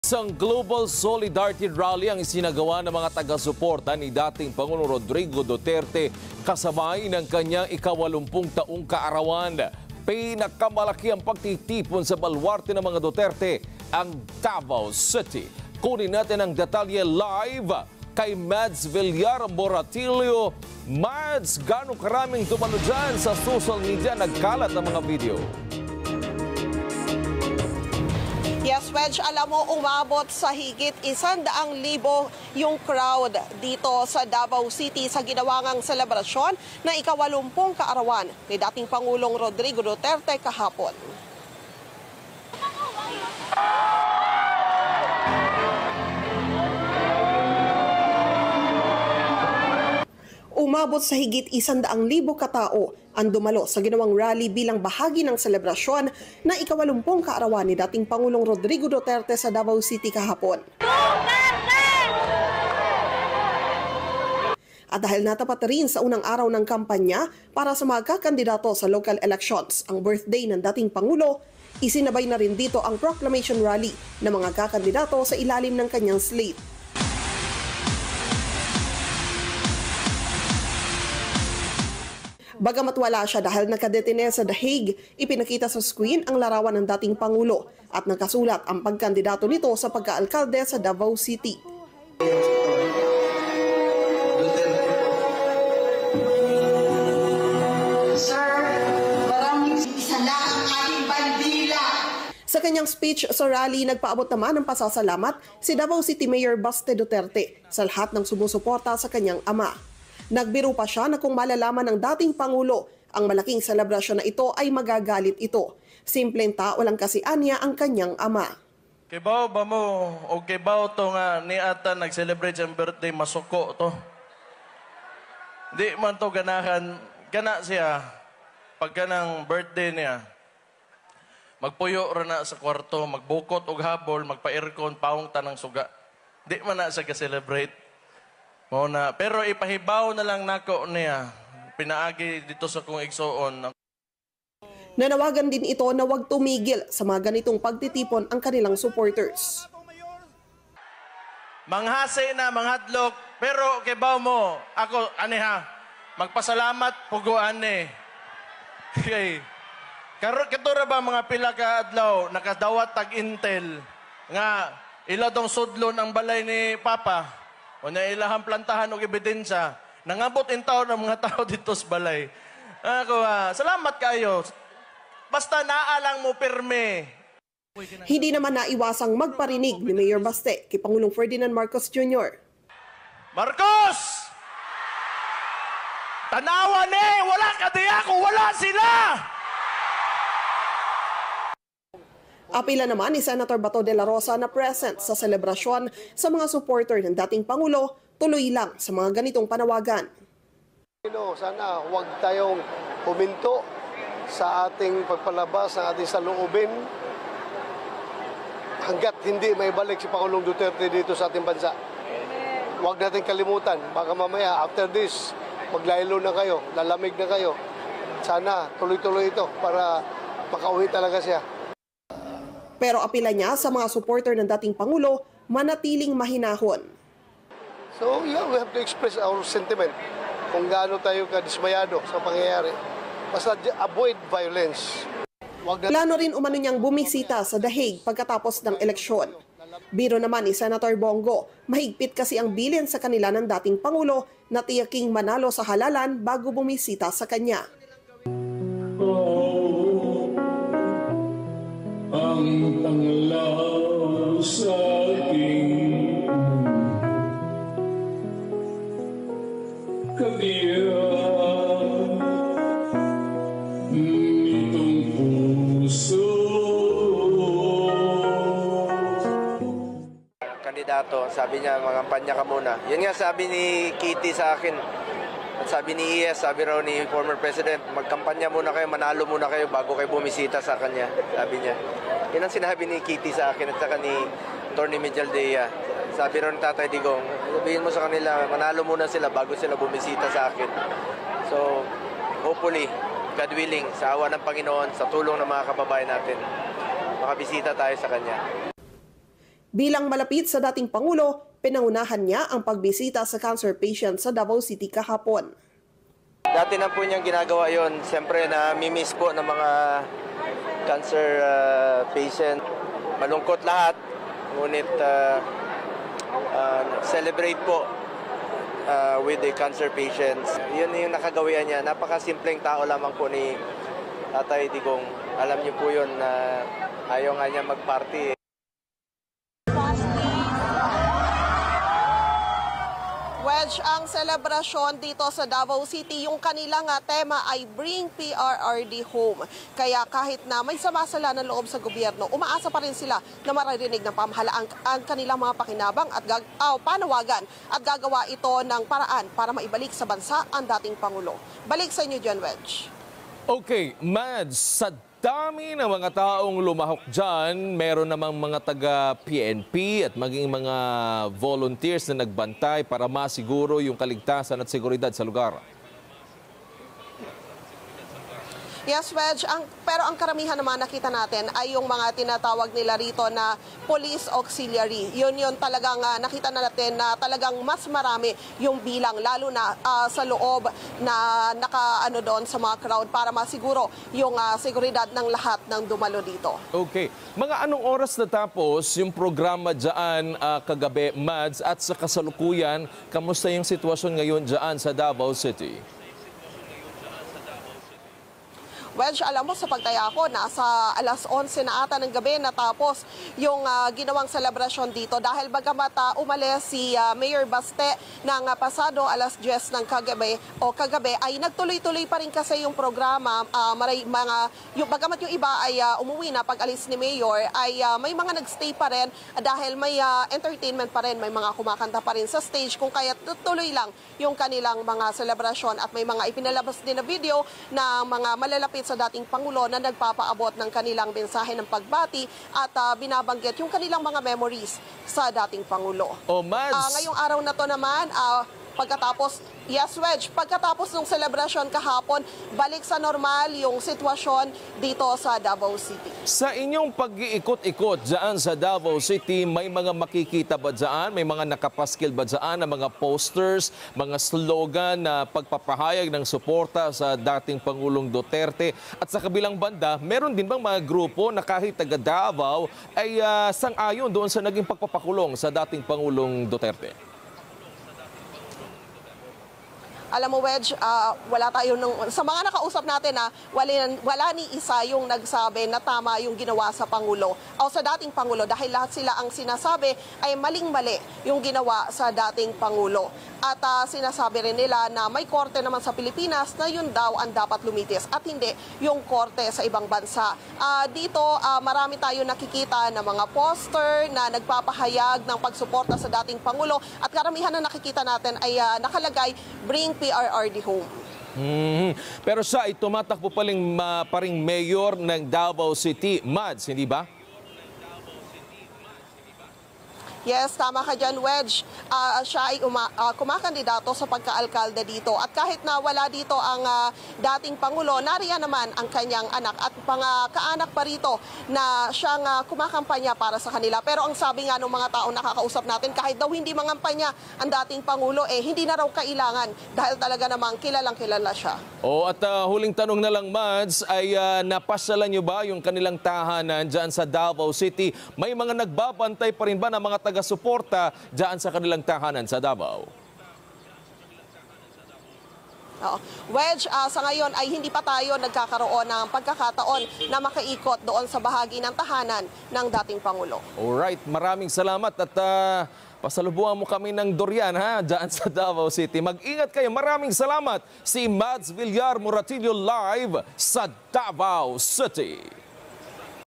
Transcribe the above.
Isang Global Solidarity Rally ang isinagawa ng mga taga-suporta ni dating Pangulong Rodrigo Duterte kasabay ng kanyang ika-80 taong kaarawan. Pinakamalaki ang pagtitipon sa baluarte ng mga Duterte, ang Davao City. Kunin natin ang detalye live kay Mads Villar Moratilio. Mads, gano'ng karaming dumalo dyan sa social media nagkalat ng mga video? Yes, Wedge, alam mo, umabot sa higit 100,000 yung crowd dito sa Davao City sa ginawang selebrasyon na ika-80 kaarawan ni dating Pangulong Rodrigo Duterte kahapon. Umabot sa higit 100,000 katao ang dumalo sa ginawang rally bilang bahagi ng selebrasyon na ika-80 kaarawan ni dating Pangulong Rodrigo Duterte sa Davao City kahapon. At dahil natapat rin sa unang araw ng kampanya para sa mga kakandidato sa local elections ang birthday ng dating Pangulo, isinabay na rin dito ang proclamation rally ng mga kakandidato sa ilalim ng kanyang slate. Bagamat wala siya dahil nakadetine sa The Hague, ipinakita sa screen ang larawan ng dating Pangulo at nakasulat ang pagkandidato nito sa pagkaalkalde sa Davao City. Sir, maraming salamat ang ating bandila. Sa kanyang speech sa rally, nagpaabot naman ng pasasalamat si Davao City Mayor Baste Duterte sa lahat ng sumusuporta sa kanyang ama. Nagbiro pa siya na kung malalaman ng dating Pangulo ang malaking selebrasyon na ito ay magagalit ito. Simpleng tao lang kasi anya ang kanyang ama. Kibaw ba mo o kibaw to nga ni ata nag-celebrate siyang birthday masuko to? Di man to ganahan, gana siya pagka ng birthday niya. Magpuyo ra na sa kwarto, magbukot og habol, magpa-aircon, paong tanang suga. Di man na siya ka-celebrate. Muna, pero ipahibaw na lang nako niya. Pinaagi dito sa kong igsoon. Nanawagan din ito na huwag tumigil sa mga ganitong pagtitipon ang kanilang supporters. Manghase na, manghadlok, pero kibaw mo, ako, aniha, magpasalamat, puguan ni. Okay. Katura ba mga pila ka adlaw, nakadawat tag-intel, nga iladong sudlon ang balay ni Papa. O na ilahang plantahan o ebidensya, nangabot in taon ng mga tao dito sa balay. Ako, salamat kayo. Basta naalang mo pirme. Hindi naman naiwasang magparinig ni Mayor Baste kay Pangulong Ferdinand Marcos Jr. Marcos! Tanawan wala ka di ako, wala sila! Apila naman ni Senator Bato de la Rosa na present sa selebrasyon sa mga supporter ng dating Pangulo, tuloy lang sa mga ganitong panawagan. Sana huwag tayong huminto sa ating pagpalabas ng ating saloobin hanggat hindi may balik si Pangulong Duterte dito sa ating bansa. Huwag natin kalimutan, baka mamaya after this, maglaylo na kayo, lalamig na kayo. Sana tuloy-tuloy ito para makauwi talaga siya. Pero apila niya sa mga supporter ng dating Pangulo, manatiling mahinahon. So yeah, we have to express our sentiment kung gaano tayo kadismayado sa pangyayari. Basta avoid violence. Plano rin umano niyang bumisita sa The Hague pagkatapos ng eleksyon. Biro naman ni Senator Bongo, mahigpit kasi ang bilin sa kanila ng dating Pangulo na tiyaking manalo sa halalan bago bumisita sa kanya. Ang tanglaw sa aking kabiyak nitong puso. Kandidato, sabi niya, magampanya ka muna. Yun nga sabi ni Kitty sa akin. At sabi ni ES, sabi raw ni former President, magkampanya muna kayo, manalo muna kayo bago kayo bumisita sa kanya, sabi niya. Yan ang sinabi ni Kitty sa akin at saka ni Atty. Mejaldea. Sabi raw ni Tatay Digong, sabihin mo sa kanila, manalo muna sila bago sila bumisita sa akin. So, hopefully, God willing, sa awa ng Panginoon, sa tulong ng mga kababayan natin, makabisita tayo sa kanya. Bilang malapit sa dating Pangulo, pinangunahan niya ang pagbisita sa cancer patient sa Davao City kahapon. Dati na po niyang ginagawa yon. Siyempre na-miss po ng mga cancer patient. Malungkot lahat, ngunit celebrate po with the cancer patients. Yun yung nakagawian niya. Napakasimpleng tao lamang po ni Tatay Digong. Alam niyo po yun na ayaw nga niya mag-party. Wedge, ang selebrasyon dito sa Davao City, yung kanilang tema ay Bring PRRD Home. Kaya kahit na may samasala ng loob sa gobyerno, umaasa pa rin sila na maririnig ng pamahalaan ang kanilang mga pakinabang at panawagan at gagawa ito ng paraan para maibalik sa bansa ang dating Pangulo. Balik sa inyo dyan, Wedge. Okay, Mads, sa dami ng mga taong lumahok dyan, meron namang mga taga-PNP at maging mga volunteers na nagbantay para masiguro yung kaligtasan at seguridad sa lugar. Yes, Wedge. Pero ang karamihan naman nakita natin ay yung mga tinatawag nila rito na police auxiliary. Yun talagang nakita na natin na talagang mas marami yung bilang, lalo na sa loob na naka doon sa mga crowd para masiguro yung seguridad ng lahat ng dumalo dito. Okay. Mga anong oras natapos yung programa dyan kagabi, Mads, at sa kasalukuyan, kamusta yung sitwasyon ngayon dyan sa Davao City? Wedge, alam mo, sa pagtaya ko, nasa alas 11 na ata ng gabi natapos yung ginawang selebrasyon dito dahil bagamat umalis si Mayor Baste ng pasado alas 10 ng kagabi ay nagtuloy-tuloy pa rin kasi yung programa. Bagamat yung iba ay umuwi na pag alis ni Mayor, ay may mga nagstay pa rin dahil may entertainment pa rin, may mga kumakanta pa rin sa stage, kung kaya tuloy lang yung kanilang mga selebrasyon at may mga ipinalabas din na video na mga malalapit sa dating Pangulo na nagpapaabot ng kanilang mensahe ng pagbati at binabanggit yung kanilang mga memories sa dating Pangulo. Oh, Mads. Ngayong araw na to naman, pagkatapos ng selebrasyon kahapon, balik sa normal yung sitwasyon dito sa Davao City. Sa inyong pag-iikot-ikot dyan sa Davao City, may mga makikita ba dyan? May mga nakapaskil ba dyan na mga posters, mga slogan na pagpapahayag ng suporta sa dating Pangulong Duterte? At sa kabilang banda, meron din bang mga grupo na kahit taga Davao ay sang-ayon doon sa naging pagpapakulong sa dating Pangulong Duterte? Alam mo, Wedge, wala tayo sa mga nakausap natin wala ni isa yung nagsabi na tama yung ginawa sa Pangulo o sa dating Pangulo, dahil lahat sila ang sinasabi ay maling-mali yung ginawa sa dating Pangulo. At sinasabi rin nila na may korte naman sa Pilipinas na yun daw ang dapat lumitis at hindi yung korte sa ibang bansa. Dito, marami tayo nakikita na mga poster na nagpapahayag ng pagsuporta sa dating Pangulo at karamihan na nakikita natin ay nakalagay, Bring PRRD Home. Pero siya ay tumatakbo paring mayor ng Davao City, Mads, hindi ba? Yes, tama ka dyan, Wedge. Siya ay kumakandidato sa pagkaalkalde dito. At kahit na wala dito ang dating Pangulo, nariyan naman ang kanyang anak at kaanak pa rito na siyang kumakampanya para sa kanila. Pero ang sabi nga ng mga taong nakakausap natin, kahit daw hindi mangampanya ang dating Pangulo, hindi na raw kailangan dahil talaga namang kilalang-kilala siya. At huling tanong na lang, Mads, ay napasyalan niyo ba yung kanilang tahanan dyan sa Davao City? May mga nagbabantay pa rin ba na mga taga-suporta dyan sa kanilang tahanan sa Davao? Wedge, sa ngayon ay hindi pa tayo nagkakaroon ng pagkakataon na makaikot doon sa bahagi ng tahanan ng dating Pangulo. Alright, maraming salamat at pasalubungan mo kami ng durian dyan sa Davao City. Mag-ingat kayo. Maraming salamat. Si Mads Villar Moratillo live sa Davao City.